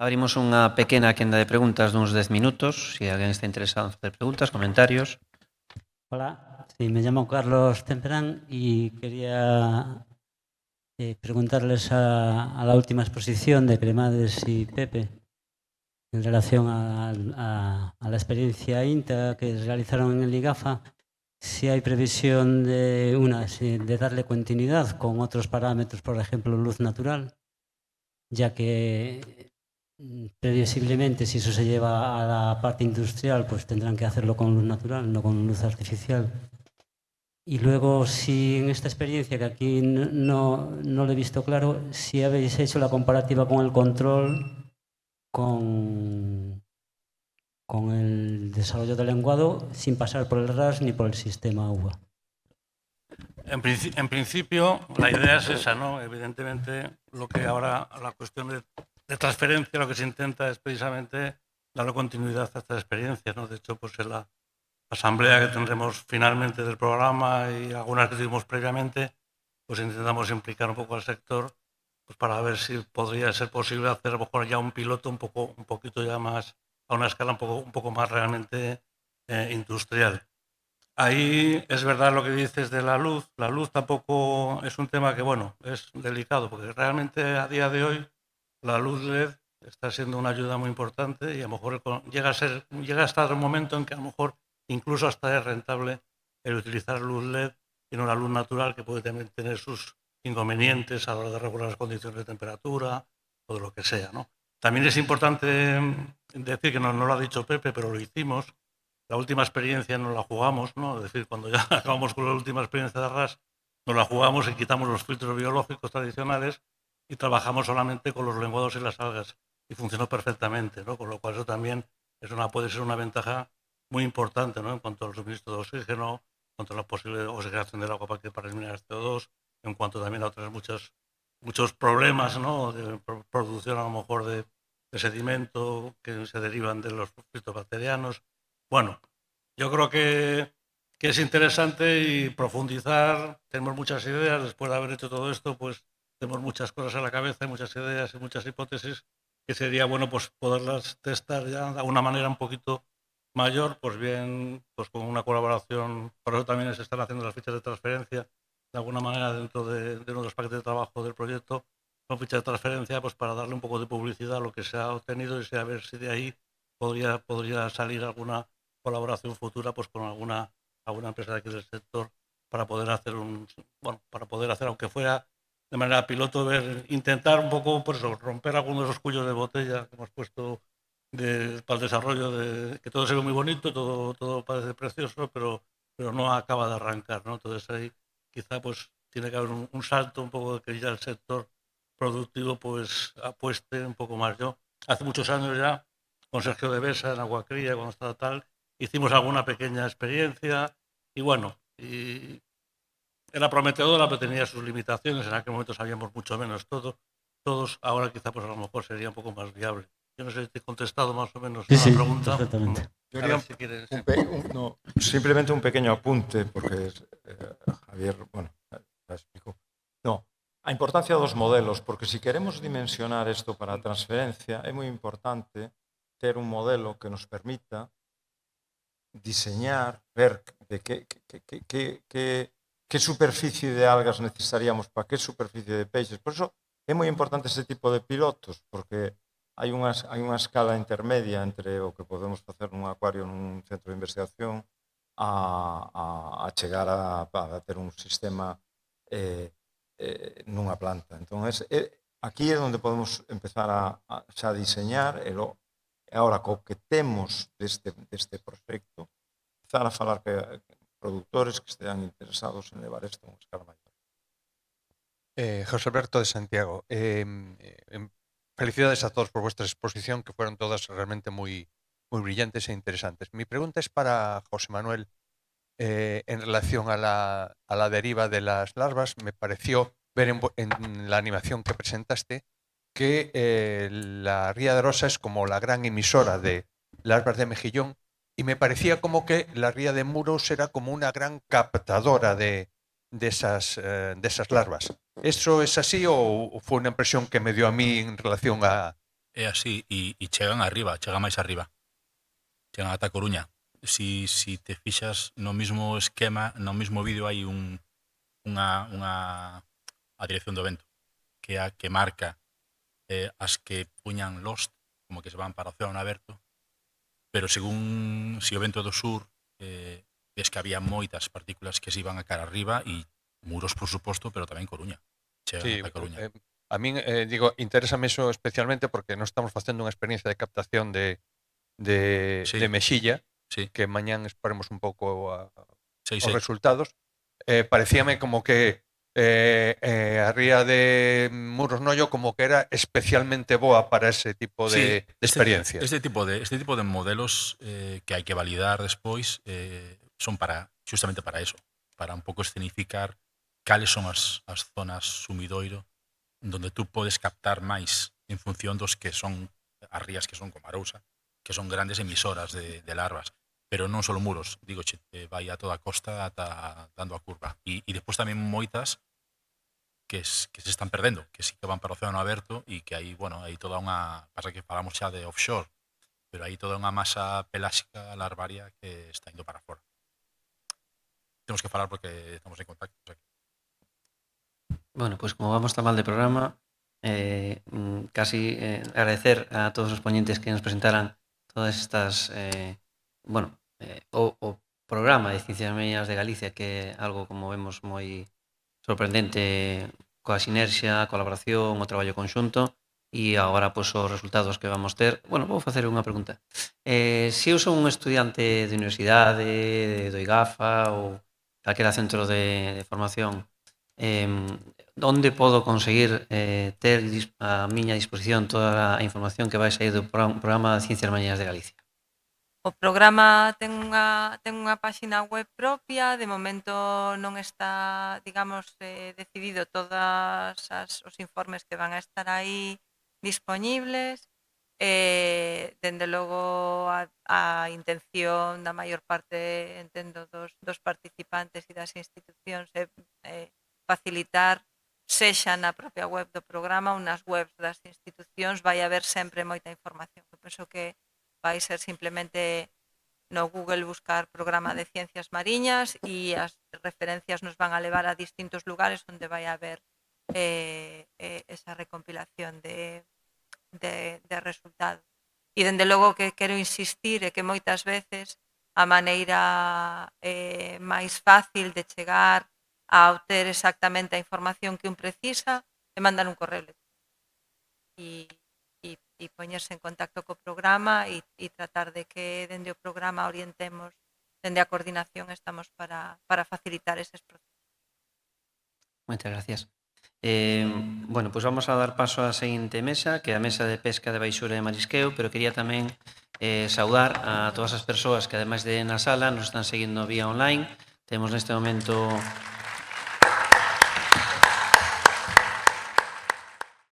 Abrimos unha pequena quenda de preguntas duns 10 minutos. Se alguén está interesado en facer preguntas, comentarios. Hola, sí, me llamo Carlos Temperán y quería preguntarles a la última exposición de Cremades y Pepe en relación a la experiencia INTA que realizaron en el IGAFA, si hay previsión de darle continuidad con otros parámetros, por ejemplo, luz natural, ya que previsiblemente si eso se lleva a la parte industrial, pues tendrán que hacerlo con luz natural, no con luz artificial. Y luego, si en esta experiencia, que aquí no lo he visto claro, si habéis hecho la comparativa con el control con el desarrollo del lenguado sin pasar por el RAS ni por el sistema UVA. En principio, la idea es esa, ¿no? Evidentemente, lo que ahora, la cuestión de transferencia, lo que se intenta es precisamente darle continuidad a esta experiencia, ¿no? De hecho, pues en la asamblea que tendremos finalmente del programa y algunas que tuvimos previamente, pues intentamos implicar un poco al sector, pues para ver si podría ser posible hacer a lo mejor ya un piloto un poquito ya más, a una escala un poco más realmente industrial. Ahí es verdad lo que dices de la luz. La luz tampoco es un tema que, bueno, es delicado, porque realmente a día de hoy la luz LED está siendo una ayuda muy importante y a lo mejor llega a estar un momento en que a lo mejor incluso hasta es rentable el utilizar luz LED y no la luz natural, que puede también tener sus inconvenientes a la hora de regular las condiciones de temperatura o de lo que sea, ¿no? También es importante decir, que no lo ha dicho Pepe, pero lo hicimos. La última experiencia nos la jugamos, ¿no? Es decir, cuando ya acabamos con la última experiencia de RAS, nos la jugamos y quitamos los filtros biológicos tradicionales y trabajamos solamente con los lenguados y las algas. Y funcionó perfectamente, ¿no? Con lo cual eso también puede ser una ventaja muy importante, ¿no? En cuanto al suministro de oxígeno, en cuanto a la posible oxigenación del agua para eliminar CO2, en cuanto también a otros muchos problemas, ¿no? De producción a lo mejor de sedimento que se derivan de los fitobacterianos. Bueno, yo creo que es interesante y profundizar. Tenemos muchas ideas. Después de haber hecho todo esto, pues tenemos muchas cosas en la cabeza, muchas ideas y muchas hipótesis que sería bueno pues poderlas testar ya de una manera un poquito mayor, pues bien, pues con una colaboración. Por eso también se están haciendo las fichas de transferencia de alguna manera dentro de uno de los paquetes de trabajo del proyecto, con fichas de transferencia, pues para darle un poco de publicidad a lo que se ha obtenido y a ver si de ahí podría salir alguna colaboración futura pues con alguna empresa de aquí del sector para poder hacer aunque fuera de manera piloto, intentar un poco pues romper algunos de esos cuellos de botella que hemos puesto para el desarrollo que todo se ve muy bonito, todo parece precioso, pero no acaba de arrancar, ¿no? Entonces ahí quizá pues tiene que haber un salto un poco de que ya el sector productivo pues apueste un poco más. Yo hace muchos años ya con Sergio de Besa en Aguacría, cuando estaba tal, hicimos alguna pequeña experiencia y bueno, y era prometedora, pero tenía sus limitaciones. En aquel momento sabíamos mucho menos todos. Ahora quizá pues a lo mejor sería un poco más viable. Yo no sé si te he contestado más o menos la pregunta. Perfectamente. Yo haría simplemente un pequeño apunte, porque Javier, bueno, la explico. No, a importancia dos modelos, porque si queremos dimensionar isto para a transferencia, é moi importante ter un modelo que nos permita diseñar, ver de que superficie de algas necesitaríamos para que superficie de peixes. Por iso é moi importante ese tipo de pilotos, porque hai unha escala intermedia entre o que podemos facer nun acuario nun centro de investigación a chegar a ter un sistema nunha planta. Entón, aquí é onde podemos empezar a xa diseñar e agora co que temos deste proxecto empezar a falar que produtores que estean interesados en levar isto a unha escala maior. José Alberto de Santiago, felicidades a todos por vuestra exposición, que fueron todas realmente muy, muy brillantes e interesantes. Mi pregunta es para José Manuel. En relación a la deriva de las larvas, me pareció ver en la animación que presentaste que la ría de Rosa es como la gran emisora de larvas de mejillón, y me parecía como que la ría de Muros era como una gran captadora de esas larvas. ¿Eso es así o fue una impresión que me dio a mí en relación a É así, e chegan arriba, chegan máis arriba. Chegan ata Coruña. Si te fixas no mismo esquema, no mismo vídeo hai a dirección do vento, que é a que marca as que puñan Lost, como que se van para o océano aberto, pero según si o vento do sur, ves que había moitas partículas que se iban a cara arriba e Muros, por suposto, pero tamén Coruña. Chegan Sí, ata Coruña. a min, digo, interésame eso especialmente porque non estamos facendo unha experiencia de captación de Sí. mexilla, Sí, que mañán esperemos un pouco sí, os sí. resultados. Parecíame como que a ría de Muros Noio como que era especialmente boa para ese tipo de experiencias. Este tipo de modelos que hai que validar despois son justamente para eso, para un pouco escenificar cales son as zonas sumidoiro donde tú podes captar máis en función dos que son as rías que son como Arousa, que son grandes emisoras de larvas, pero non só Muros, digo, vai a toda a costa ata dando a curva. E despois tamén moitas que se están perdendo, que sí que van para o océano aberto e que aí, bueno, aí toda unha, pasa que falamos xa de offshore, pero aí toda unha masa peláxica larvaria que está indo para fora. Temos que falar porque estamos en contacto. O sea que... Bueno, pues como vamos tan mal de programa, casi agradecer a todos os poñentes que nos presentaran todas estas, o programa de Ciencias Mariñas de Galicia, que é algo, como vemos, moi sorprendente coa sinerxia, a colaboración, o traballo conxunto, e agora, pois, os resultados que vamos ter. Bueno, vou facer unha pregunta. Se eu son un estudiante de universidade, do IGAFA ou calquera centro de formación, onde podo conseguir ter a miña disposición toda a información que vai sair do programa de Ciencias Mariñas de Galicia? O programa ten unha páxina web propia, de momento non está, digamos, decidido todas os informes que van a estar aí dispoñibles. Dende logo a intención da maior parte, entendo, dos participantes e das institucións é facilitar, sexa na propia web do programa ou nas webs das institucións, vai haber sempre moita información. Eu penso que vai ser simplemente no Google buscar programa de ciencias mariñas e as referencias nos van a levar a distintos lugares onde vai haber esa recompilación de resultados. E, dende logo, que quero insistir é que moitas veces a maneira máis fácil de chegar a obter exactamente a información que un precisa é mandar un correo electrónico e poñerse en contacto co programa e tratar de que dende o programa orientemos, dende a coordinación estamos para facilitar eses procesos. Moitas gracias. Bueno, pois vamos a dar paso á seguinte mesa, que é a mesa de pesca de baixura e marisqueo, pero quería tamén saudar a todas as persoas que, ademais de na sala, nos están seguindo vía online. Temos neste momento